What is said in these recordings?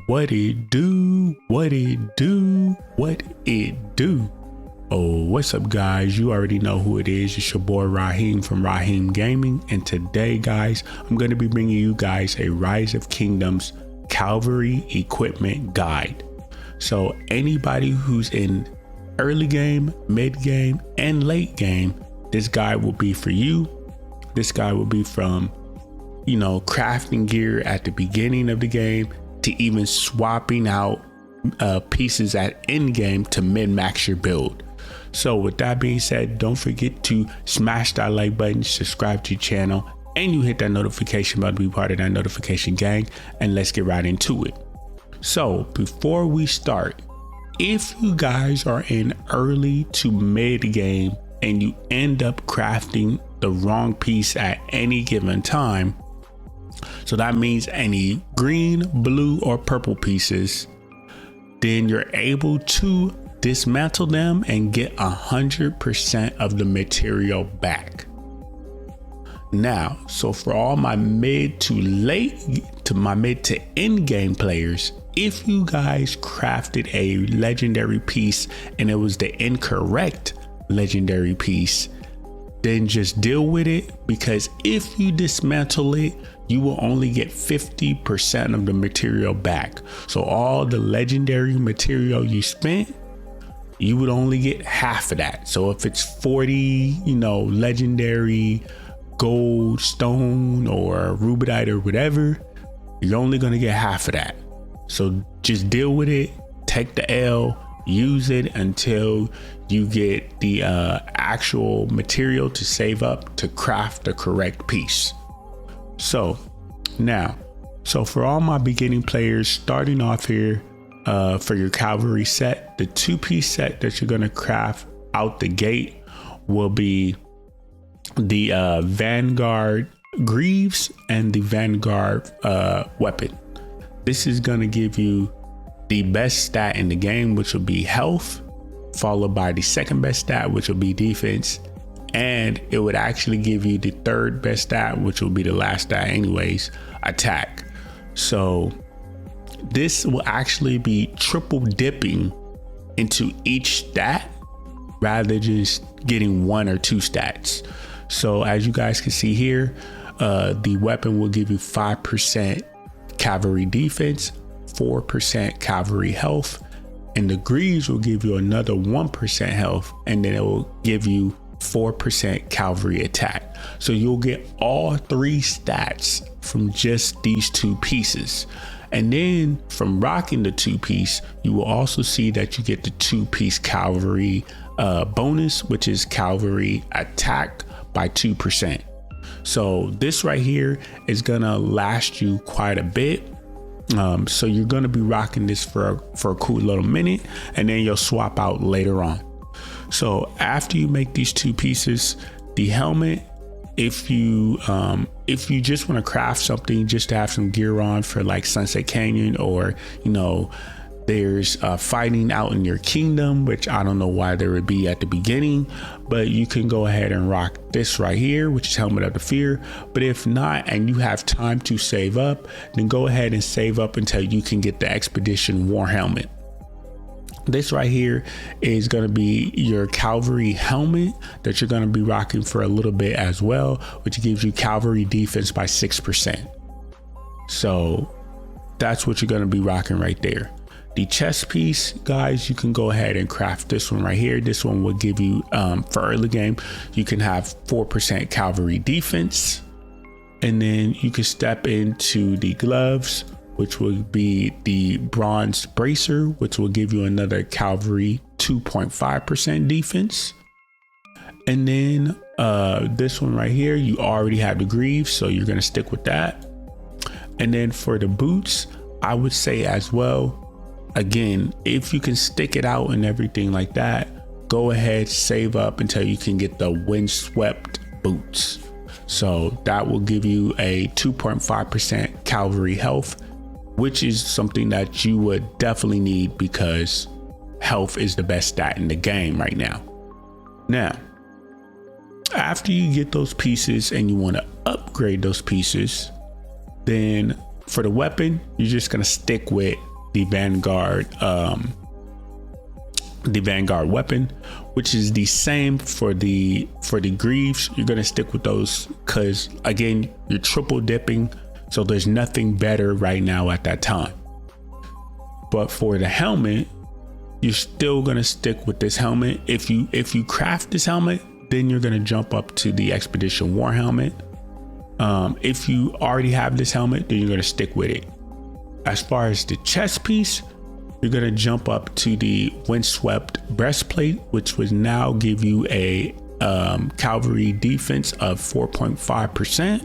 What it do? What it do? What it do? Oh, what's up, guys? You already know who it is. It's your boy Raheem from Raheem Gaming. And today, guys, I'm going to be bringing you guys a Rise of Kingdoms Cavalry equipment guide. So anybody who's in early game, mid game, and late game, this guide will be for you. This guide will be from, crafting gear at the beginning of the game to even swapping out pieces at end game to min-max your build. So with that being said, don't forget to smash that like button, subscribe to your channel, and you hit that notification button to be part of that notification gang, and let's get right into it. So before we start, if you guys are in early to mid game and you end up crafting the wrong piece at any given time, so that means any green, blue, or purple pieces, then you're able to dismantle them and get 100% of the material back. Now, so for all my mid to end game players, if you guys crafted a legendary piece and it was the incorrect legendary piece, then just deal with it, because if you dismantle it, you will only get 50% of the material back. So all the legendary material you spent, you would only get half of that. So if it's 40, legendary gold, stone, or rubidite or whatever, you're only going to get half of that. So just deal with it, take the L, use it until you get the actual material to save up to craft the correct piece. So for all my beginning players starting off here, for your cavalry set, the 2-piece set that you're going to craft out the gate will be the Vanguard Greaves and the Vanguard weapon. This is going to give you the best stat in the game, which will be health, followed by the second best stat, which will be defense, and it would actually give you the third best stat, which will be the last stat anyways, attack. So this will actually be triple dipping into each stat rather than just getting 1 or 2 stats. So as you guys can see here, the weapon will give you 5% cavalry defense, 4% cavalry health, and the greaves will give you another 1% health, and then it will give you 4% cavalry attack. So you'll get all 3 stats from just these 2 pieces. And then from rocking the 2-piece, you will also see that you get the 2-piece cavalry bonus, which is cavalry attack by 2%. So this right here is gonna last you quite a bit. So you're gonna be rocking this for a cool little minute, and then you'll swap out later on. So after you make these 2 pieces, the helmet, if you just want to craft something just to have some gear on for like Sunset Canyon, or there's fighting out in your kingdom, which I don't know why there would be at the beginning, but you can go ahead and rock this right here, which is Helmet of the Fear. But if not, and you have time to save up, then go ahead and save up until you can get the Expedition War Helmet. This right here is going to be your cavalry helmet that you're going to be rocking for a little bit as well, which gives you cavalry defense by 6%. So that's what you're going to be rocking right there. The chest piece, guys, you can go ahead and craft this one right here. This one will give you, for early game, you can have 4% cavalry defense. And then you can step into the gloves, which will be the bronze bracer, which will give you another cavalry 2.5% defense. And then this one right here, you already have the greaves, so you're gonna stick with that. And then for the boots, I would say as well, again, if you can stick it out and everything like that, go ahead, save up until you can get the windswept boots. So that will give you a 2.5% cavalry health, which is something that you would definitely need because health is the best stat in the game right now. Now, after you get those pieces and you want to upgrade those pieces, then for the weapon, you're just gonna stick with the Vanguard weapon, which is the same for the greaves. You're gonna stick with those because again, you're triple dipping, so there's nothing better right now at that time. But for the helmet, you're still gonna stick with this helmet. If you craft this helmet, then you're gonna jump up to the Expedition War helmet. If you already have this helmet, then you're gonna stick with it. As far as the chest piece, you're gonna jump up to the Windswept breastplate, which would now give you a cavalry defense of 4.5%,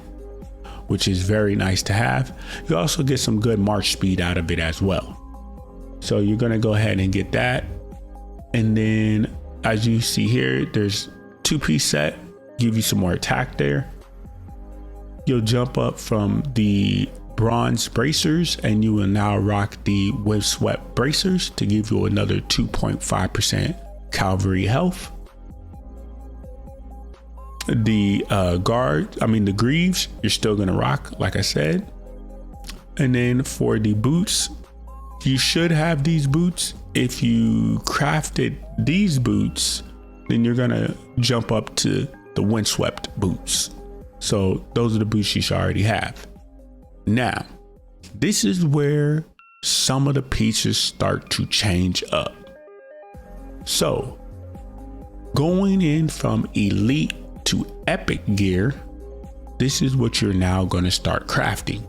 which is very nice to have. You also get some good march speed out of it as well. So you're gonna go ahead and get that. And then as you see here, there's 2-piece set, give you some more attack there. You'll jump up from the bronze bracers and you will now rock the Windswept bracers to give you another 2.5% cavalry health. The the greaves, you're still gonna rock, like I said. And then for the boots, you should have these boots. If you crafted these boots, then you're gonna jump up to the Windswept boots. So those are the boots you should already have. Now, this is where some of the pieces start to change up. So going in from elite to epic gear, this is what you're now going to start crafting.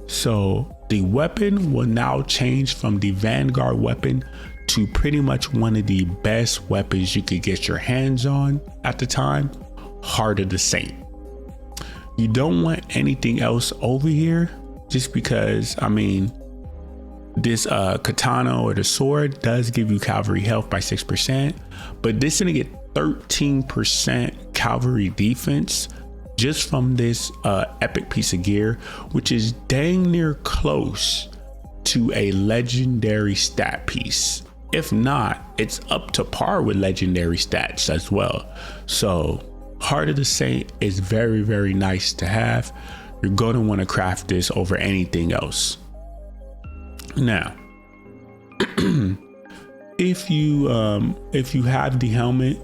So the weapon will now change from the Vanguard weapon to pretty much one of the best weapons you could get your hands on at the time, Heart of the Saint. You don't want anything else over here, just because, this katana or the sword does give you cavalry health by 6%, but this is gonna get 13% cavalry defense just from this epic piece of gear, which is dang near close to a legendary stat piece. If not, it's up to par with legendary stats as well. So Heart of the Saint is very, very nice to have. You're going to want to craft this over anything else. Now, if you have the helmet,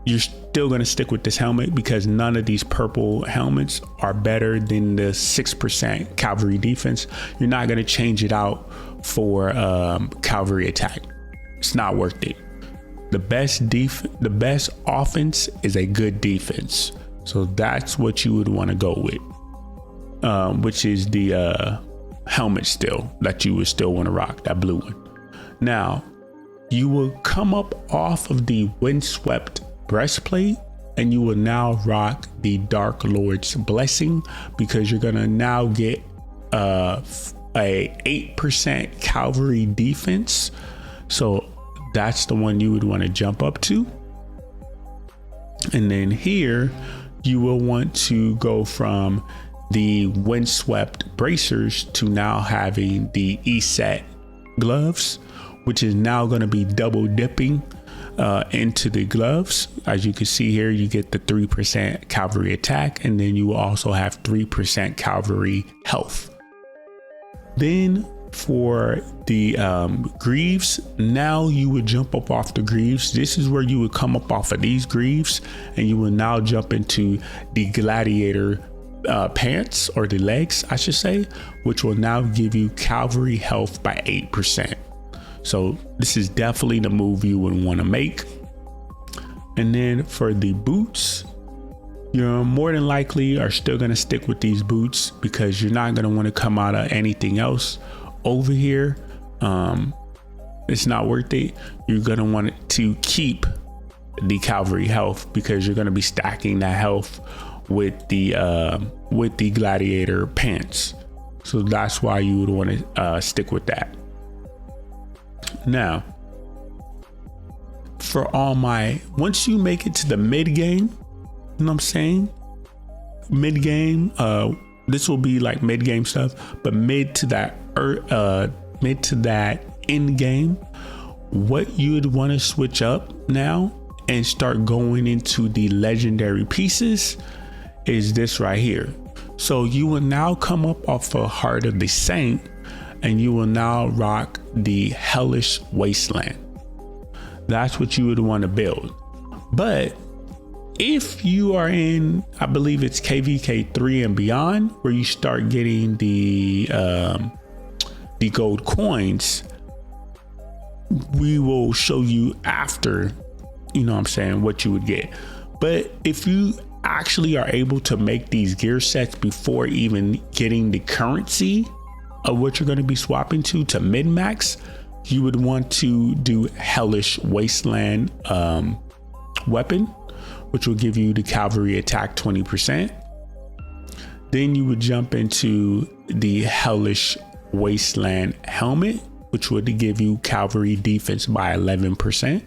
you're still going to stick with this helmet because none of these purple helmets are better than the 6% cavalry defense. You're not going to change it out for cavalry attack. It's not worth it. The best offense is a good defense. So that's what you would want to go with, which is the helmet still that you would still want to rock, that blue one. Now, you will come up off of the Windswept breastplate and you will now rock the Dark Lord's Blessing, because you're going to now get a 8% cavalry defense. So that's the one you would want to jump up to. And then here you will want to go from the Windswept bracers to now having the ESET gloves, which is now going to be double dipping into the gloves. As you can see here, you get the 3% cavalry attack, and then you will also have 3% cavalry health. Then for the greaves, now you would jump up off the greaves. This is where you would come up off of these greaves and you will now jump into the gladiator pants, or the legs I should say, which will now give you cavalry health by 8%. So this is definitely the move you would want to make. And then for the boots, you're more than likely are still going to stick with these boots because you're not going to want to come out of anything else over here. It's not worth it. You're going to want to keep the cavalry health because you're going to be stacking that health with the gladiator pants. So that's why you would want to stick with that. Now, for once you make it to the mid game, you know what I'm saying? Mid game, this will be like mid game stuff, but mid to that end game, what you would want to switch up now and start going into the legendary pieces is this right here. So you will now come up off a Heart of the Saint, and you will now rock the Hellish Wasteland. That's what you would want to build. But if you are in, I believe it's KVK 3 and beyond, where you start getting the gold coins, we will show you after, you know what I'm saying, what you would get. But if you actually are able to make these gear sets before even getting the currency of what you're going to be swapping to min-max, you would want to do Hellish Wasteland weapon, which will give you the cavalry attack 20%. Then you would jump into the Hellish Wasteland helmet, which would give you cavalry defense by 11%.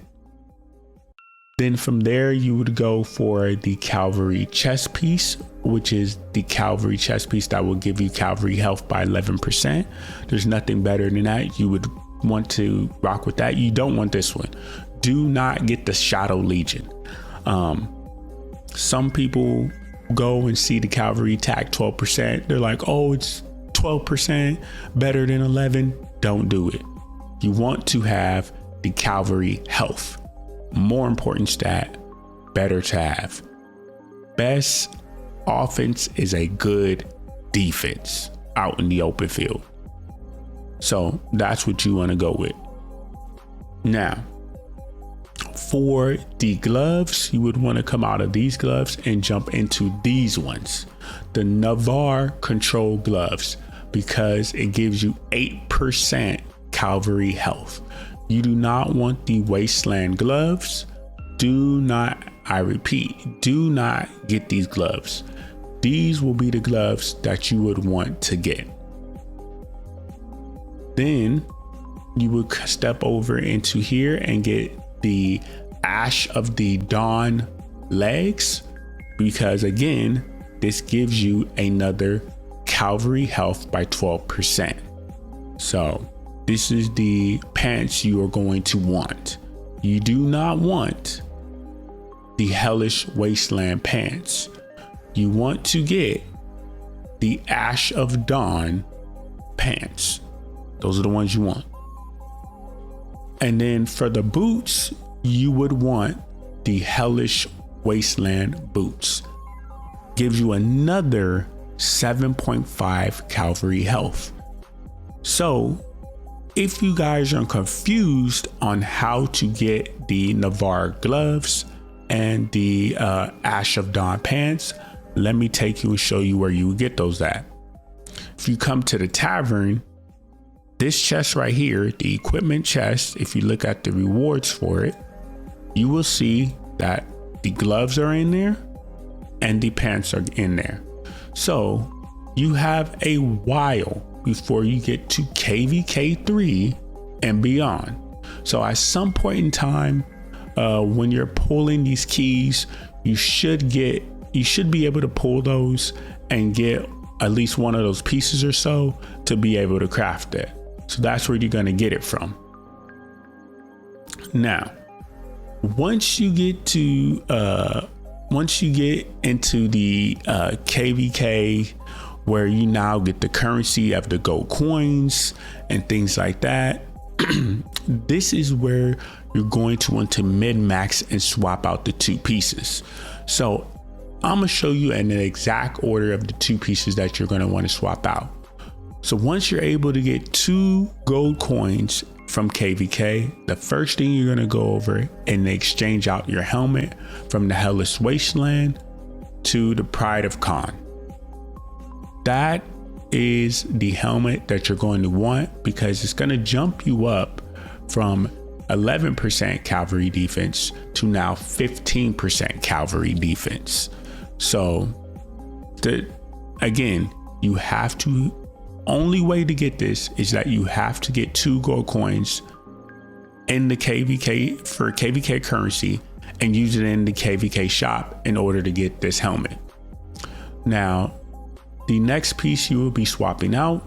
Then from there, you would go for the cavalry chest piece, which is the cavalry chest piece that will give you cavalry health by 11%. There's nothing better than that. You would want to rock with that. You don't want this one. Do not get the Shadow Legion. Some people go and see the cavalry attack 12%. They're like, oh, it's 12% better than 11. Don't do it. You want to have the cavalry health. More important stat, better to have. Best offense is a good defense out in the open field. So that's what you want to go with. Now, for the gloves, you would want to come out of these gloves and jump into these ones, the Navar control gloves, because it gives you 8% cavalry health. You do not want the Wasteland gloves. Do not, I repeat, do not get these gloves. These will be the gloves that you would want to get. Then you would step over into here and get the Ash of the Dawn legs, because again, this gives you another cavalry health by 12%. So this is the pants you are going to want. You do not want the Hellish Wasteland pants. You want to get the Ash of Dawn pants. Those are the ones you want. And then for the boots, you would want the Hellish Wasteland boots. Gives you another 7.5 cavalry health. So if you guys are confused on how to get the Navar gloves and the Ash of Dawn pants, let me take you and show you where you would get those at. If you come to the tavern, this chest right here, the equipment chest, if you look at the rewards for it, you will see that the gloves are in there and the pants are in there. So you have a while before you get to KVK 3 and beyond. So at some point in time, when you're pulling these keys, you should be able to pull those and get at least one of those pieces or so to be able to craft it. So that's where you're going to get it from. Now, once you get into the KVK, where you now get the currency of the gold coins and things like that, this is where you're going to want to min-max and swap out the two pieces. So I'm gonna show you in the exact order of the two pieces that you're going to want to swap out. So once you're able to get 2 gold coins from KVK, the first thing you're going to go over and exchange out your helmet from the Hellish Wasteland to the Pride of Khan. That is the helmet that you're going to want, because it's going to jump you up from 11% cavalry defense to now 15% cavalry defense. So again, you have to, only way to get this is that you have to get 2 gold coins in the KVK for KVK currency and use it in the KVK shop in order to get this helmet. Now, the next piece you will be swapping out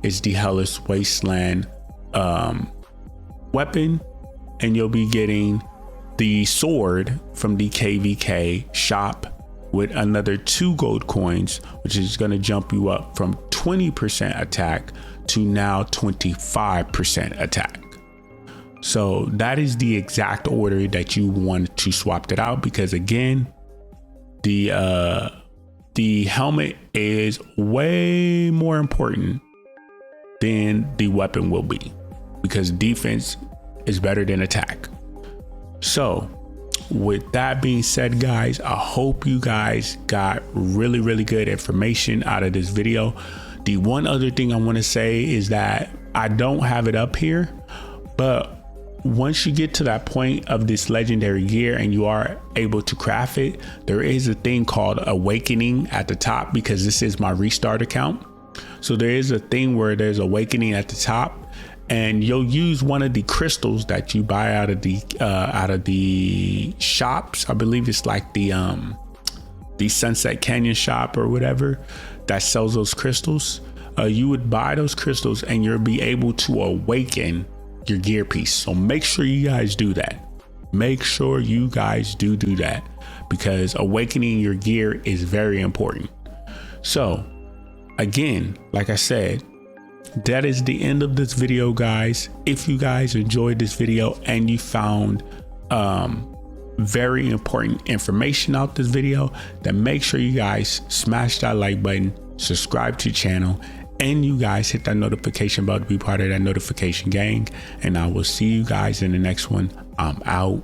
is the Hellish Wasteland weapon, and you'll be getting the sword from the KVK shop with another 2 gold coins, which is going to jump you up from 20% attack to now 25% attack. So that is the exact order that you want to swap it out, because again, the helmet is way more important than the weapon will be, because defense is better than attack. So with that being said, guys, I hope you guys got really good information out of this video. The one other thing I want to say is that I don't have it up here, but once you get to that point of this legendary gear and you are able to craft it, there is a thing called awakening at the top, because this is my restart account. So there is a thing where there's awakening at the top, and you'll use one of the crystals that you buy out of the shops. I believe it's like the Sunset Canyon shop or whatever that sells those crystals. You would buy those crystals and you'll be able to awaken your gear piece. So make sure you guys do that. Make sure you guys do that, because awakening your gear is very important. So again, like I said, that is the end of this video, guys. If you guys enjoyed this video and you found very important information out this video, then make sure you guys smash that like button, subscribe to the channel, and you guys hit that notification bell to be part of that notification gang. And I will see you guys in the next one. I'm out.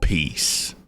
Peace.